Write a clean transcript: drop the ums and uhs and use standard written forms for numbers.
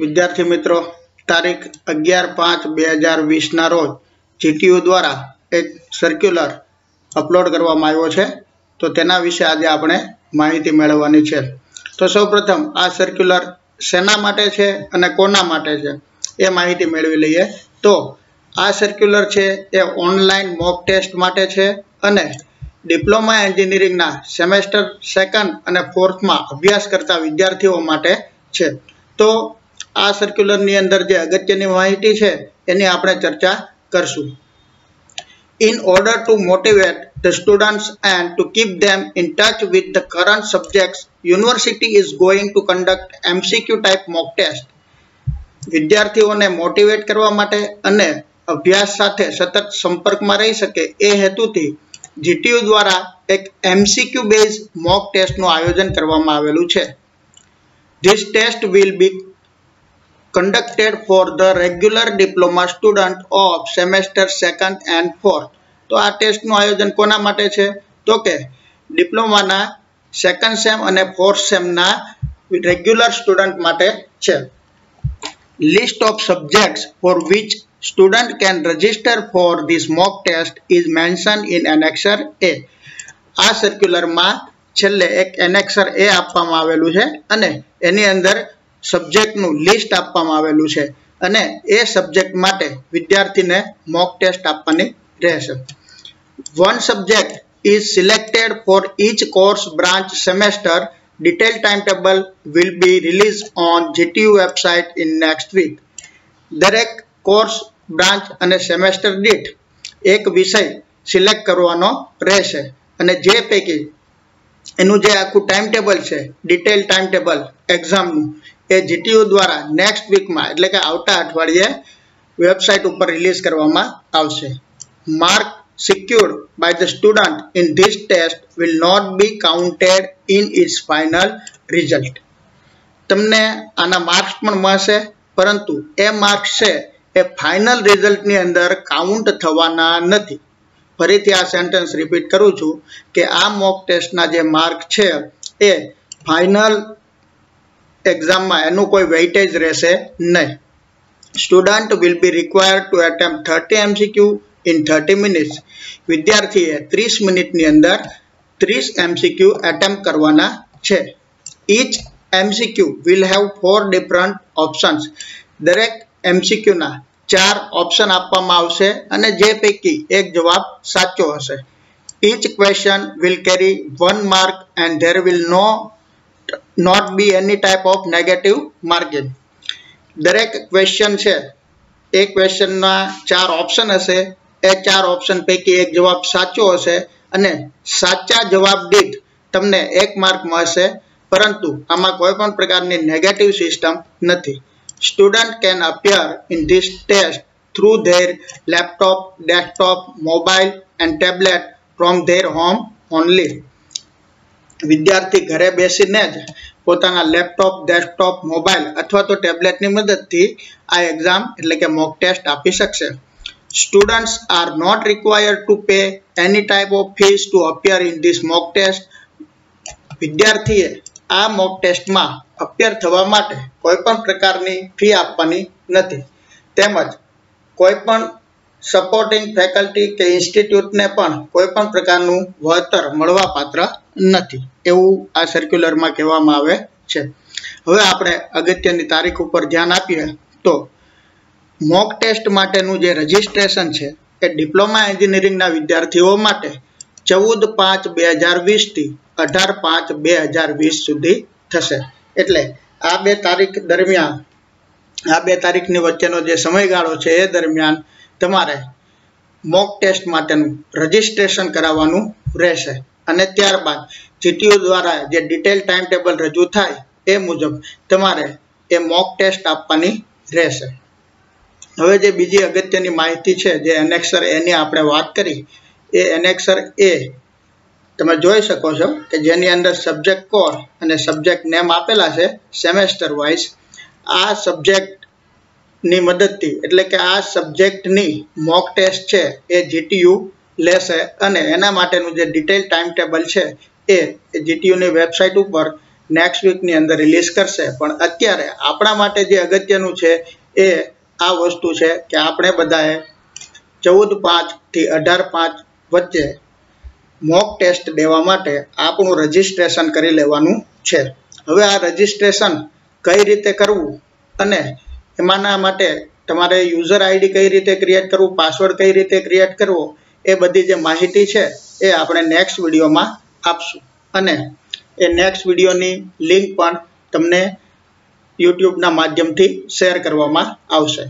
विद्यार्थी मित्रों तारीख 11/5/2020 ना रोज जीटीयू द्वारा एक सर्क्युलर अपलोड करवामां आव्यो छे। तो तेना विषे आज आपणे माहिती मेळववानी छे। तो सौप्रथम आ सर्क्युलर शेना माटे छे अने कोना माटे छे ए माहिती मेळवी लईए। तो आ सर्क्युलर छे ए ऑनलाइन मॉक टेस्ट माटे छे अने डिप्लोमा एंजीनियरिंग ना सेमेस्टर 2 अने 4 मां अभ्यास करता विद्यार्थीओ माटे छे। तो आ सर्क्युलर नी अंदर जे अगत्यनी माहिती छे एनी आपणे चर्चा करशुं। In order to motivate the students and to keep them in touch with the current subjects, university is going to conduct MCQ type mock test. विद्यार्थीओने मोटिवेट करवा माटे अने अभ्यास साथे सतत संपर्कमां रही शके ए हेतुथी जीटीयू द्वारा एक MCQ बेस्ड मॉक टेस्ट नुं आयोजन करवामां आवेलुं छे। This test will be conducted for the regular diploma student of semester 2 and 4. तो आ टेस्ट नु आयोजन कोना माटे छे तो के डिप्लोमा ना 2nd सेम अने 4th सेम ना रेग्युलर स्टूडेंट माटे छे। List of subjects for which student can register for this mock test is mention in annexure A. आ सर्क्युलर मां छेल्ले एक एनेक्सर ए आपवामां आवेलुं छे अने एनी अंदर सब्जेक्ट नु लिस्ट आपवामां आवेलुं छे अने ए सब्जेक्ट माटे विद्यार्थीने मॉक टेस्ट आपवानी रहेशे। One subject is selected for each course branch semester. Detailed timetable will be released on GTU website in next week. दरेक कोर्स ब्रांच अने सेमेस्टर दीठ एक विषय सिलेक्ट करवानो रहेशे अने जे पैकी एनु जे आखु टाइम टेबल छे डिटेल टाइम टेबल एग्जाम नु ए जीटीयू द्वारा नेक्स्ट वीक में एटले के आवता अठवाडिये वेबसाइट पर रिलीज करवामां आवशे। Mark secured by the student in this test will not be counted in its final result. तमने आना मार्क्स पण मळशे परंतु ए मार्क्स छे ए फाइनल रिजल्ट नी अंदर काउंट थवाना नथी। फरीथी आ सेंटेन्स रिपीट करूं छुं के आ मॉक टेस्ट ना जे मार्क छे ए फाइनल एग्जाम में एनु कोई वेटेज रहेशे नहीं। Student will be required to attempt 30 MCQ in 30 minutes. विद्यार्थीए 30 मिनिट नी अंदर 30 MCQ अटेम्प्ट करवाना छे। Each MCQ will have 4 different options. दरेक MCQ ना 4 ऑप्शन आपवामां आवशे अने जे पैकी एक जवाब साचो हशे। Each question will carry 1 mark and there will not be any type of negative marking. दरेक क्वेश्चन छे एक क्वेश्चन ना 4 ऑप्शन हशे ए 4 ऑप्शन पैकी एक जवाब साचो हशे अने साचा जवाब दीठ तमने 1 मार्क मळशे परंतु आमा कोईपण प्रकारनी नेगेटिव सिस्टम नथी। Student can appear in this test through their laptop, desktop, mobile and tablet from their home only. विद्यार्थी घरे बेसीने ज पोताना लैपटॉप, डेस्कटॉप, मोबाइल अथवा तो टेबलेट नी मददथी आ एग्जाम एटले के मॉक टेस्ट आपी शकशे। Students are not required to pay any type of fees to appear in this mock test. विद्यार्थीए आ मॉक टेस्ट में अपियर थवा माटे कोईपण प्रकारनी फी आपवानी नथी तेमज कोईपण सपोर्टिंग फैकल्टी के इंस्टिट्यूट ने पण कोईपण प्रकारनु वळतर मळवा पात्र नथी एवुं आ सर्क्युलर में कहेवामां आवे छे। हवे आपणे अगत्यनी तारीख पर ध्यान आपीए तो मॉक टेस्ट माटेनु जे रजिस्ट्रेशन छे ए डिप्लोमा एंजीनियरिंग ना विद्यार्थीओ माटे 14/5/2020 थी 18/5/2020 सुधी थशे। एटले आ बे तारीख दरमियान आ बे तारीखनी वच्चेनो जे समयगाळो छे ए दरमियान तमारे मॉक टेस्ट माटेनु रजिस्ट्रेशन कराववानुं रहेशे अने त्यारबाद जीटीयू द्वारा जे डिटेल टाइम टेबल रजू थाय ए मुजब तमारे ए मॉक टेस्ट आपवानी रहेशे। हवे जे बीजी अगत्यनी माहिती छे जे एनेक्सर ए नी आपणे वात करी ए एनेक्सर ए तमे जोई शको छो के जेनी अंदर सब्जेक्ट कोड अने सब्जेक्ट नेम आपेला छे सेमेस्टर वाइज आ सब्जेक्ट नी मददथी एटले के आ सब्जेक्ट नी मॉक टेस्ट छे ए जीटीयू लेशे अने एना माटेनुं जे डिटेल टाइम टेबल छे ए जीटीयू नी वेबसाइट उपर નેક્સ્ટ વીકની અંદર રિલીઝ કરશે. પણ અત્યારે આપણા માટે જે અગત્યનું છે એ આ વસ્તુ છે કે આપણે બધાએ 14/5 થી 18/5 વચ્ચે મોક ટેસ્ટ દેવા માટે આપણું રજિસ્ટ્રેશન કરી લેવાનું છે. હવે આ રજિસ્ટ્રેશન કઈ રીતે કરવું અને એમાંના માટે તમારે યુઝર આઈડી કઈ રીતે ક્રિએટ કરવું, પાસવર્ડ કઈ રીતે ક્રિએટ કરવો, એ બધી જે માહિતી છે એ આપણે નેક્સ્ટ વિડીયોમાં આપશું. અને એ નેક્સ્ટ વિડીયોની લિંક પણ તમને યુટ્યુબના માધ્યમથી શેર કરવામાં આવશે.